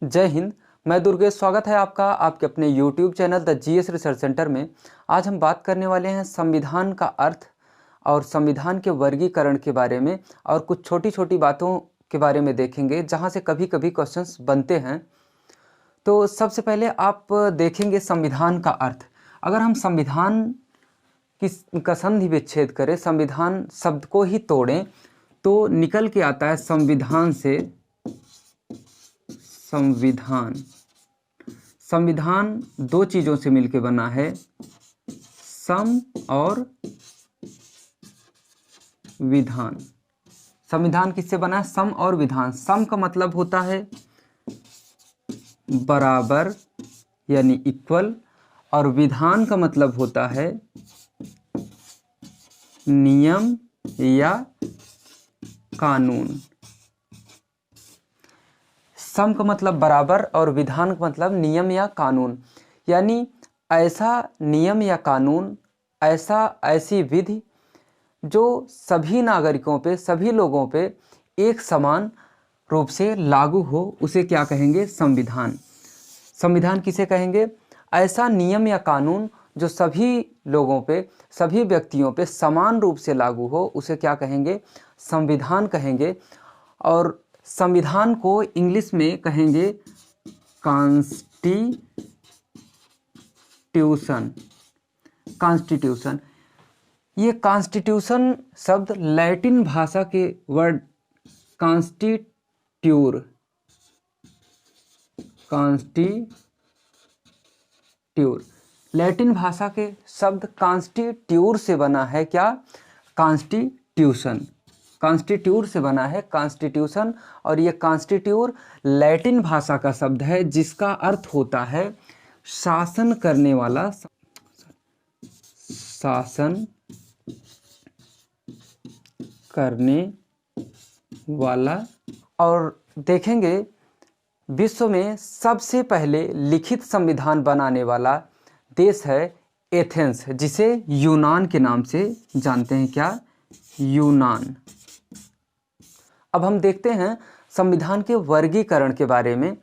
जय हिंद। मैं दुर्गेश, स्वागत है आपका आपके अपने YouTube channel the GS research centre में। आज हम बात करने वाले हैं संविधान का अर्थ और संविधान के वर्गीकरण के बारे में, और कुछ छोटी छोटी बातों के बारे में देखेंगे जहां से कभी कभी क्वेश्चंस बनते हैं। तो सबसे पहले आप देखेंगे संविधान का अर्थ। अगर हम संविधान का संधि विच्छेद करें, संविधान शब्द को ही तोड़ें, तो निकल के आता है संविधान से संविधान। संविधान दो चीजों से मिलकर बना है, सम और विधान। संविधान किससे बना है? सम और विधान। सम का मतलब होता है बराबर यानी इक्वल, और विधान का मतलब होता है नियम या कानून। सम का मतलब बराबर और विधान का मतलब नियम या कानून, यानी ऐसा नियम या कानून, ऐसी विधि जो सभी नागरिकों पे, सभी लोगों पे एक समान रूप से लागू हो, उसे क्या कहेंगे? संविधान। संविधान किसे कहेंगे? ऐसा नियम या कानून जो सभी लोगों पे, सभी व्यक्तियों पे समान रूप से लागू हो, उसे क्या कहेंगे? संविधान कहेंगे। और संविधान को इंग्लिश में कहेंगे कॉन्स्टिट्यूशन। कॉन्स्टिट्यूशन, ये कॉन्स्टिट्यूशन शब्द लैटिन भाषा के वर्ड कॉन्स्टिट्यूर लैटिन भाषा के शब्द कॉन्स्टिट्यूर से बना है। क्या? कॉन्स्टिट्यूशन। कॉन्स्टिट्यूर से बना है कॉन्स्टिट्यूशन। और ये कॉन्स्टिट्यूर लैटिन भाषा का शब्द है जिसका अर्थ होता है शासन करने वाला, शासन करने वाला। और देखेंगे विश्व में सबसे पहले लिखित संविधान बनाने वाला देश है एथेंस, जिसे यूनान के नाम से जानते हैं। क्या? यूनान। अब हम देखते हैं संविधान के वर्गीकरण के बारे में।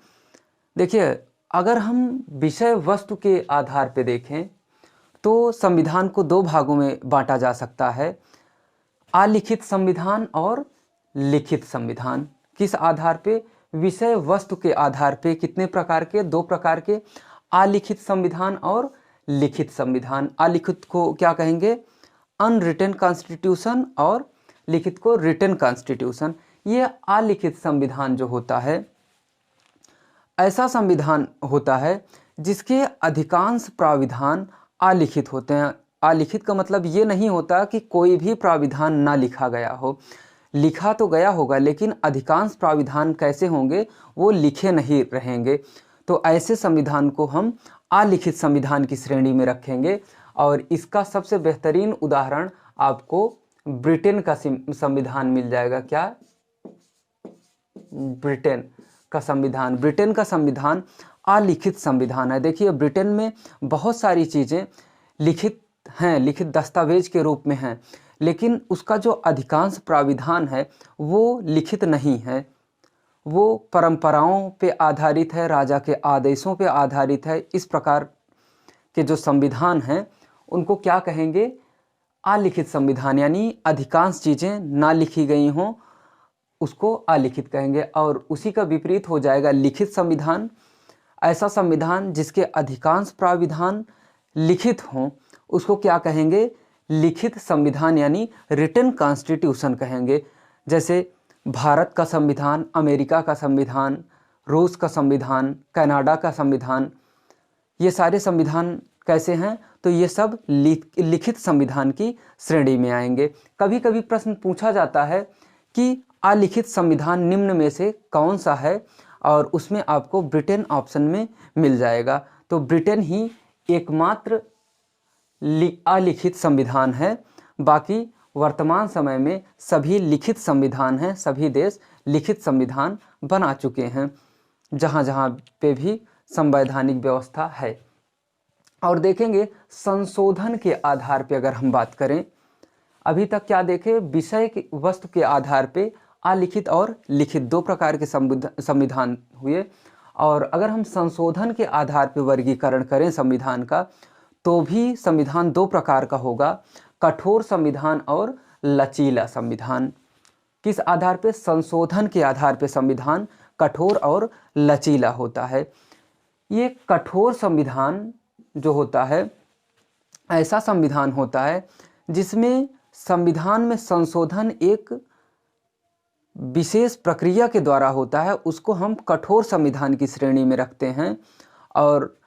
देखिए, अगर हम विषय वस्तु के आधार पर देखें तो संविधान को दो भागों में बांटा जा सकता है, अलिखित संविधान और लिखित संविधान। किस आधार पे? विषय वस्तु के आधार पे। कितने प्रकार के? दो प्रकार के, अलिखित संविधान और लिखित संविधान। अलिखित को क्या कहेंगे? अनरिटन कॉन्स्टिट्यूशन, और लिखित को रिटन कॉन्स्टिट्यूशन। ये अलिखित संविधान जो होता है, ऐसा संविधान होता है जिसके अधिकांश प्राविधान अलिखित होते हैं। अलिखित का मतलब ये नहीं होता कि कोई भी प्राविधान ना लिखा गया हो, लिखा तो गया होगा, लेकिन अधिकांश प्राविधान कैसे होंगे? वो लिखे नहीं रहेंगे। तो ऐसे संविधान को हम अलिखित संविधान की श्रेणी में रखेंगे। और इसका सबसे बेहतरीन उदाहरण आपको ब्रिटेन का संविधान मिल जाएगा। क्या? ब्रिटेन का संविधान। ब्रिटेन का संविधान अलिखित संविधान है। देखिए, ब्रिटेन में बहुत सारी चीज़ें लिखित हैं, लिखित दस्तावेज के रूप में हैं, लेकिन उसका जो अधिकांश प्राविधान है वो लिखित नहीं है। वो परंपराओं पे आधारित है, राजा के आदेशों पे आधारित है। इस प्रकार के जो संविधान हैं उनको क्या कहेंगे? अलिखित संविधान, यानी अधिकांश चीज़ें ना लिखी गई हों, उसको अलिखित कहेंगे। और उसी का विपरीत हो जाएगा लिखित संविधान। ऐसा संविधान जिसके अधिकांश प्राविधान लिखित हों, उसको क्या कहेंगे? लिखित संविधान, यानी रिटन कॉन्स्टिट्यूशन कहेंगे। जैसे भारत का संविधान, अमेरिका का संविधान, रूस का संविधान, कनाडा का संविधान, ये सारे संविधान कैसे हैं? तो ये सब लिखित संविधान की श्रेणी में आएंगे। कभी कभी प्रश्न पूछा जाता है कि अलिखित संविधान निम्न में से कौन सा है, और उसमें आपको ब्रिटेन ऑप्शन में मिल जाएगा। तो ब्रिटेन ही एकमात्र अलिखित संविधान है। बाकी वर्तमान समय में सभी लिखित संविधान हैं। सभी देश लिखित संविधान बना चुके हैं, जहाँ जहाँ पे भी संवैधानिक व्यवस्था है। और देखेंगे संशोधन के आधार पे अगर हम बात करें, अभी तक क्या देखे? विषय की वस्तु के आधार पे अलिखित और लिखित दो प्रकार के संविधान हुए। और अगर हम संशोधन के आधार पर वर्गीकरण करें संविधान का, तो भी संविधान दो प्रकार का होगा, कठोर संविधान और लचीला संविधान। किस आधार पे? संशोधन के आधार पे संविधान कठोर और लचीला होता है। ये कठोर संविधान जो होता है, ऐसा संविधान होता है जिसमें संविधान में संशोधन एक विशेष प्रक्रिया के द्वारा होता है, उसको हम कठोर संविधान की श्रेणी में रखते हैं। और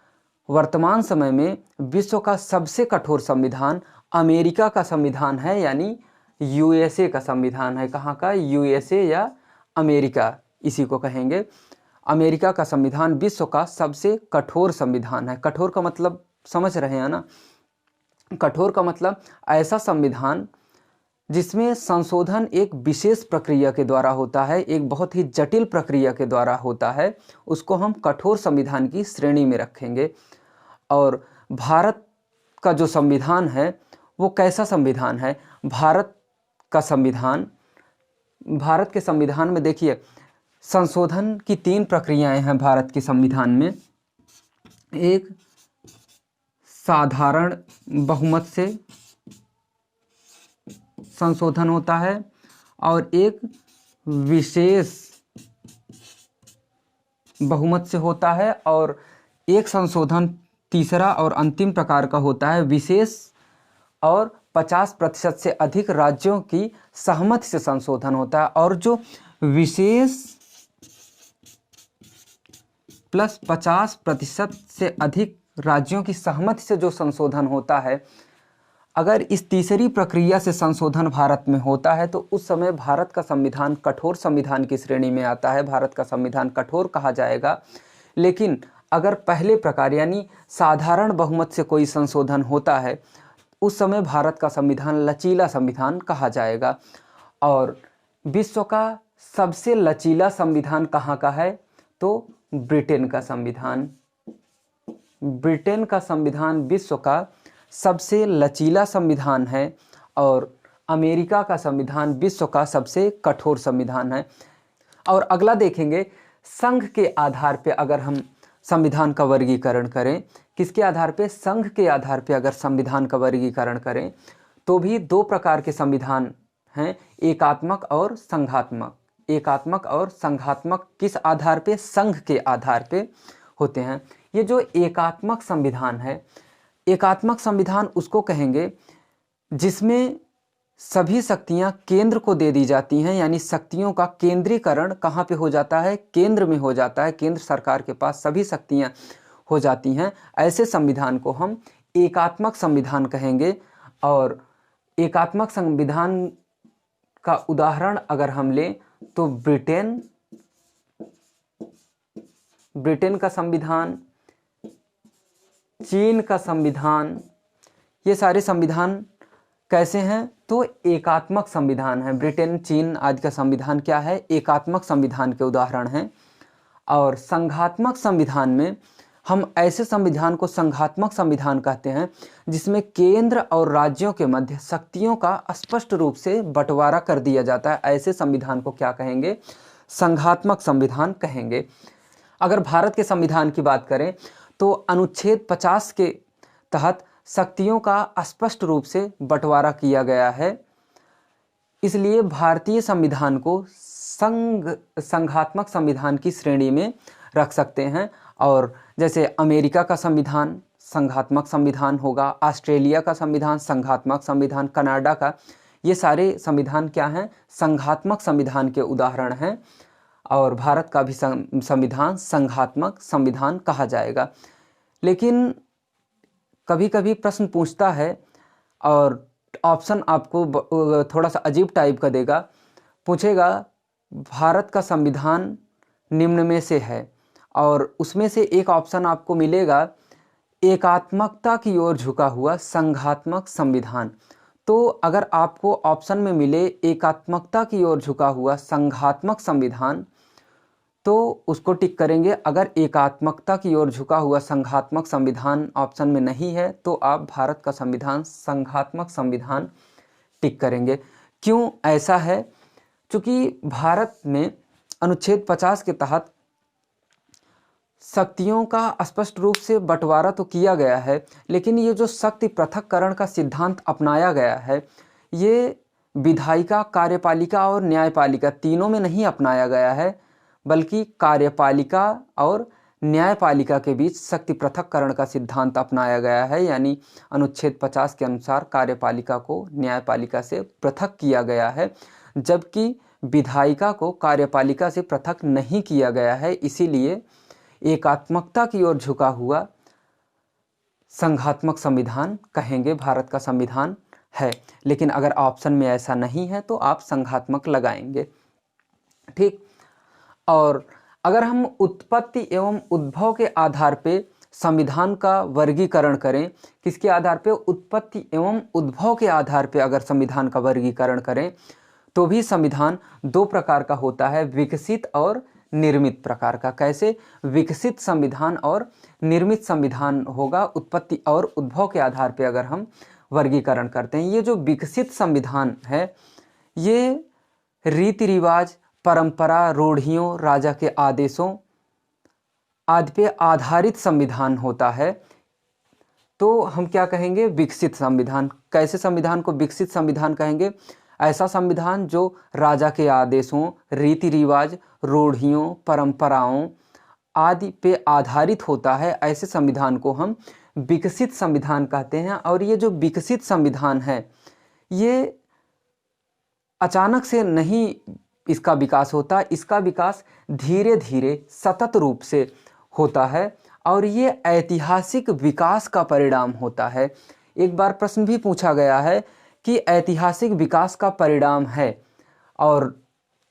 वर्तमान समय में विश्व का सबसे कठोर संविधान अमेरिका का संविधान है, यानी यूएसए का संविधान है। कहाँ का? यूएसए या अमेरिका, इसी को कहेंगे। अमेरिका का संविधान विश्व का सबसे कठोर संविधान है। कठोर का मतलब समझ रहे हैं ना? कठोर का मतलब ऐसा संविधान जिसमें संशोधन एक विशेष प्रक्रिया के द्वारा होता है, एक बहुत ही जटिल प्रक्रिया के द्वारा होता है, उसको हम कठोर संविधान की श्रेणी में रखेंगे। और भारत का जो संविधान है वो कैसा संविधान है? भारत के संविधान में देखिए, संशोधन की 3 प्रक्रियाएं हैं भारत के संविधान में। एक साधारण बहुमत से संशोधन होता है और एक विशेष बहुमत से होता है, और एक संशोधन तीसरा और अंतिम प्रकार का होता है विशेष और 50% से अधिक राज्यों की सहमति से संशोधन होता है। और जो विशेष प्लस 50% से अधिक राज्यों की सहमति से जो संशोधन होता है, अगर इस तीसरी प्रक्रिया से संशोधन भारत में होता है तो उस समय भारत का संविधान कठोर संविधान की श्रेणी में आता है, भारत का संविधान कठोर कहा जाएगा। लेकिन अगर पहले प्रकार यानी साधारण बहुमत से कोई संशोधन होता है, उस समय भारत का संविधान लचीला संविधान कहा जाएगा। और विश्व का सबसे लचीला संविधान कहाँ का है? तो ब्रिटेन का संविधान। ब्रिटेन का संविधान विश्व का सबसे लचीला संविधान है और अमेरिका का संविधान विश्व का सबसे कठोर संविधान है। और अगला देखेंगे, संघ के आधार पे अगर हम संविधान का वर्गीकरण करें, किसके आधार पे? संघ के आधार पे अगर संविधान का वर्गीकरण करें तो भी 2 प्रकार के संविधान हैं, एकात्मक और संघात्मक। एकात्मक और संघात्मक किस आधार पे? संघ के आधार पे होते हैं। ये जो एकात्मक संविधान है, एकात्मक संविधान उसको कहेंगे जिसमें सभी शक्तियां केंद्र को दे दी जाती हैं, यानी शक्तियों का केंद्रीकरण कहाँ पे हो जाता है? केंद्र में हो जाता है। केंद्र सरकार के पास सभी शक्तियां हो जाती हैं। ऐसे संविधान को हम एकात्मक संविधान कहेंगे। और एकात्मक संविधान का उदाहरण अगर हम लें तो ब्रिटेन का संविधान, चीन का संविधान, ये सारे संविधान कैसे हैं? तो एकात्मक संविधान है। ब्रिटेन, चीन आदि का संविधान क्या है? एकात्मक संविधान के उदाहरण हैं। और संघात्मक संविधान में हम ऐसे संविधान को संघात्मक संविधान कहते हैं जिसमें केंद्र और राज्यों के मध्य शक्तियों का स्पष्ट रूप से बंटवारा कर दिया जाता है। ऐसे संविधान को क्या कहेंगे? संघात्मक संविधान कहेंगे। अगर भारत के संविधान की बात करें तो अनुच्छेद 50 के तहत शक्तियों का स्पष्ट रूप से बंटवारा किया गया है, इसलिए भारतीय संविधान को संघात्मक संविधान की श्रेणी में रख सकते हैं। और जैसे अमेरिका का संविधान संघात्मक संविधान होगा, ऑस्ट्रेलिया का संविधान संघात्मक संविधान, कनाडा का, ये सारे संविधान क्या हैं? संघात्मक संविधान के उदाहरण हैं। और भारत का भी संविधान संघात्मक संविधान कहा जाएगा। लेकिन कभी कभी प्रश्न पूछता है और ऑप्शन आपको थोड़ा सा अजीब टाइप का देगा, पूछेगा भारत का संविधान निम्न में से है, और उसमें से एक ऑप्शन आपको मिलेगा एकात्मकता की ओर झुका हुआ संघात्मक संविधान। तो अगर आपको ऑप्शन में मिले एकात्मकता की ओर झुका हुआ संघात्मक संविधान तो उसको टिक करेंगे। अगर एकात्मकता की ओर झुका हुआ संघात्मक संविधान ऑप्शन में नहीं है तो आप भारत का संविधान संघात्मक संविधान टिक करेंगे। क्यों ऐसा है? क्योंकि भारत में अनुच्छेद 50 के तहत शक्तियों का स्पष्ट रूप से बंटवारा तो किया गया है, लेकिन ये जो शक्ति पृथक्करण का सिद्धांत अपनाया गया है, ये विधायिका, कार्यपालिका और न्यायपालिका तीनों में नहीं अपनाया गया है, बल्कि कार्यपालिका और न्यायपालिका के बीच शक्ति पृथक्करण का सिद्धांत अपनाया गया है। यानी अनुच्छेद 50 के अनुसार कार्यपालिका को न्यायपालिका से पृथक किया गया है, जबकि विधायिका को कार्यपालिका से पृथक नहीं किया गया है। इसीलिए एकात्मकता की ओर झुका हुआ संघात्मक संविधान कहेंगे भारत का संविधान है। लेकिन अगर ऑप्शन में ऐसा नहीं है तो आप संघात्मक लगाएंगे, ठीक। और अगर हम उत्पत्ति एवं उद्भव के आधार पे संविधान का वर्गीकरण करें, किसके आधार पे? उत्पत्ति एवं उद्भव के आधार पे अगर संविधान का वर्गीकरण करें तो भी संविधान दो प्रकार का होता है, विकसित और निर्मित प्रकार का। कैसे? विकसित संविधान और निर्मित संविधान होगा उत्पत्ति और उद्भव के आधार पे अगर हम वर्गीकरण करते हैं। ये जो विकसित संविधान है, ये रीति रिवाज, परंपरा, रूढ़ियों, राजा के आदेशों आदि पे आधारित संविधान होता है। तो हम क्या कहेंगे? विकसित संविधान। कैसे संविधान को विकसित संविधान कहेंगे? ऐसा संविधान जो राजा के आदेशों, रीति रिवाज, रूढ़ियों, परंपराओं आदि पे आधारित होता है, ऐसे संविधान को हम विकसित संविधान कहते हैं। और ये जो विकसित संविधान है, ये अचानक से नहीं इसका विकास होता, इसका विकास धीरे धीरे सतत रूप से होता है और ये ऐतिहासिक विकास का परिणाम होता है। एक बार प्रश्न भी पूछा गया है कि ऐतिहासिक विकास का परिणाम है, और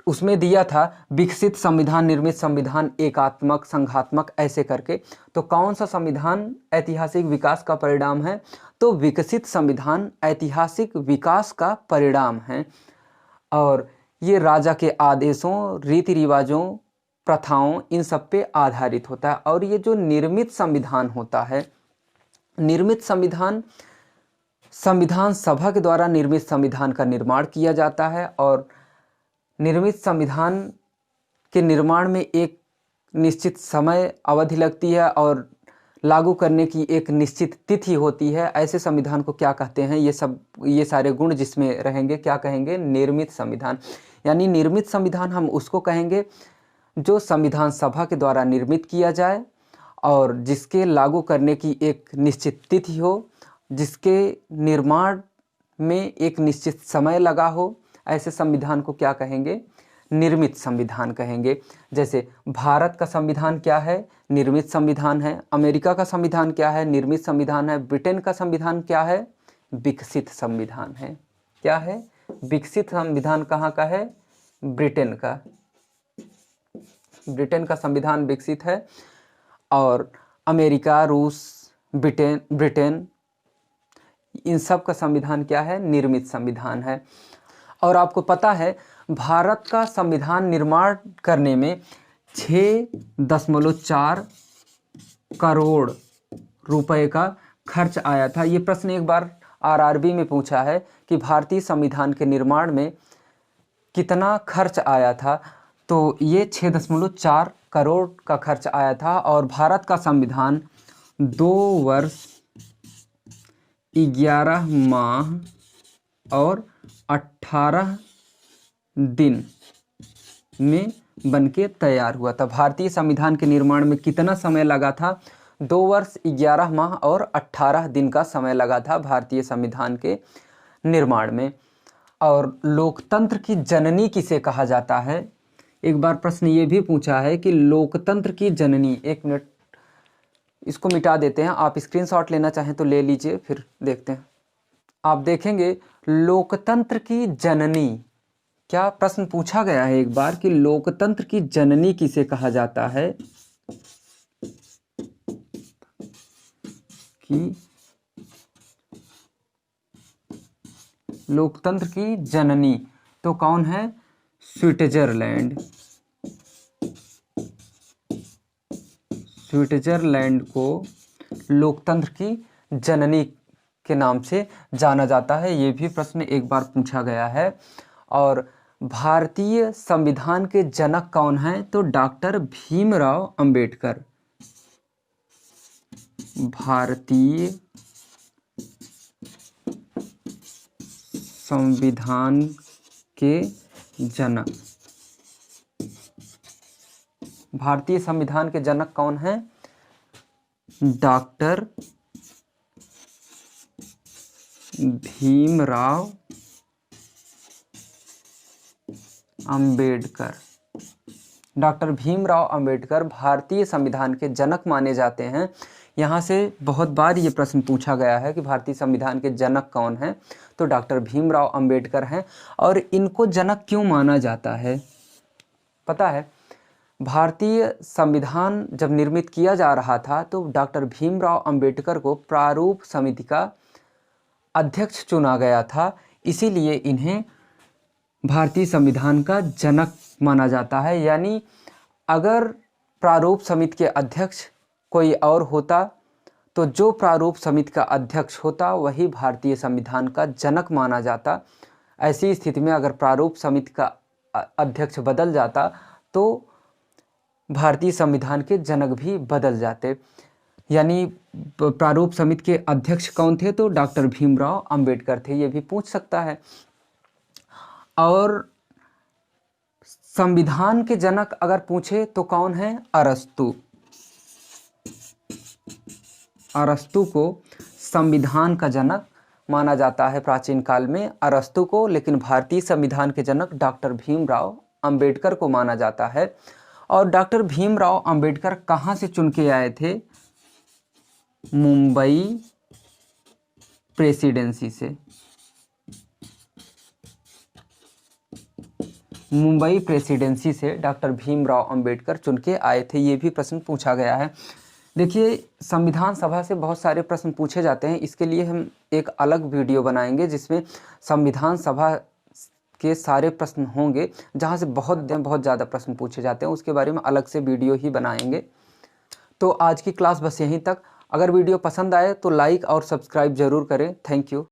उसमें दिया था विकसित संविधान, निर्मित संविधान, एकात्मक, संघात्मक, ऐसे करके। तो कौन सा संविधान ऐतिहासिक विकास का परिणाम है? तो विकसित संविधान ऐतिहासिक विकास का परिणाम है। और ये राजा के आदेशों, रीति रिवाजों, प्रथाओं, इन सब पे आधारित होता है। और ये जो निर्मित संविधान होता है, निर्मित संविधान, संविधान सभा के द्वारा निर्मित संविधान का निर्माण किया जाता है और निर्मित संविधान के निर्माण में एक निश्चित समय अवधि लगती है और लागू करने की एक निश्चित तिथि होती है। ऐसे संविधान को क्या कहते हैं? ये सारे गुण जिसमें रहेंगे क्या कहेंगे? निर्मित संविधान। यानी निर्मित संविधान हम उसको कहेंगे जो संविधान सभा के द्वारा निर्मित किया जाए और जिसके लागू करने की एक निश्चित तिथि हो, जिसके निर्माण में एक निश्चित समय लगा हो, ऐसे संविधान को क्या कहेंगे? निर्मित संविधान कहेंगे। जैसे भारत का संविधान क्या है? निर्मित संविधान है। अमेरिका का संविधान क्या है? निर्मित संविधान है। ब्रिटेन का संविधान क्या है? विकसित संविधान है। क्या है? विकसित संविधान कहाँ का है? ब्रिटेन का। ब्रिटेन का संविधान विकसित है और अमेरिका, रूस, ब्रिटेन इन सब का संविधान क्या है? निर्मित संविधान है। और आपको पता है भारत का संविधान निर्माण करने में 6.4 करोड़ रुपए का खर्च आया था। ये प्रश्न एक बार आरआरबी में पूछा है कि भारतीय संविधान के निर्माण में कितना खर्च आया था, तो ये 6.4 करोड़ का खर्च आया था। और भारत का संविधान 2 वर्ष 11 माह और 18 दिन में बनके तैयार हुआ था। भारतीय संविधान के निर्माण में कितना समय लगा था? 2 वर्ष 11 माह और 18 दिन का समय लगा था भारतीय संविधान के निर्माण में। और लोकतंत्र की जननी किसे कहा जाता है? एक बार प्रश्न ये भी पूछा है कि लोकतंत्र की जननी, 1 मिनट इसको मिटा देते हैं, आप स्क्रीनशॉट लेना चाहें तो ले लीजिए, फिर देखते हैं। आप देखेंगे लोकतंत्र की जननी, क्या प्रश्न पूछा गया है एक बार कि लोकतंत्र की जननी किसे कहा जाता है? कि लोकतंत्र की जननी तो कौन है? स्विट्जरलैंड। स्विट्जरलैंड को लोकतंत्र की जननी के नाम से जाना जाता है। ये भी प्रश्न एक बार पूछा गया है। और भारतीय संविधान के जनक कौन हैं? तो डॉक्टर भीमराव अंबेडकर। भारतीय संविधान के जनक। भारतीय संविधान के जनक कौन हैं? डॉक्टर भीमराव अंबेडकर। डॉक्टर भीमराव अंबेडकर भारतीय संविधान के जनक माने जाते हैं। यहाँ से बहुत बार ये प्रश्न पूछा गया है कि भारतीय संविधान के जनक कौन हैं, तो डॉक्टर भीमराव अंबेडकर हैं। और इनको जनक क्यों माना जाता है पता है? भारतीय संविधान जब निर्मित किया जा रहा था तो डॉक्टर भीमराव अंबेडकर को प्रारूप समिति का अध्यक्ष चुना गया था, इसीलिए इन्हें भारतीय संविधान का जनक माना जाता है। यानी अगर प्रारूप समिति के अध्यक्ष कोई और होता तो जो प्रारूप समिति का अध्यक्ष होता वही भारतीय संविधान का जनक माना जाता। ऐसी स्थिति में अगर प्रारूप समिति का अध्यक्ष बदल जाता तो भारतीय संविधान के जनक भी बदल जाते। यानी प्रारूप समिति के अध्यक्ष कौन थे? तो डॉक्टर भीमराव अंबेडकर थे। ये भी पूछ सकता है। और संविधान के जनक अगर पूछे तो कौन है? अरस्तु। अरस्तु को संविधान का जनक माना जाता है प्राचीन काल में, अरस्तु को। लेकिन भारतीय संविधान के जनक डॉक्टर भीमराव अंबेडकर को माना जाता है। और डॉक्टर भीमराव अंबेडकर कहाँ से चुन के आए थे? मुंबई प्रेसिडेंसी से। मुंबई प्रेसिडेंसी से डॉक्टर भीमराव अंबेडकर चुन के आए थे। ये भी प्रश्न पूछा गया है। देखिए, संविधान सभा से बहुत सारे प्रश्न पूछे जाते हैं। इसके लिए हम एक अलग वीडियो बनाएंगे जिसमें संविधान सभा के सारे प्रश्न होंगे, जहां से बहुत ज़्यादा प्रश्न पूछे जाते हैं। उसके बारे में अलग से वीडियो ही बनाएंगे। तो आज की क्लास बस यहीं तक। अगर वीडियो पसंद आए तो लाइक और सब्सक्राइब ज़रूर करें। Thank you.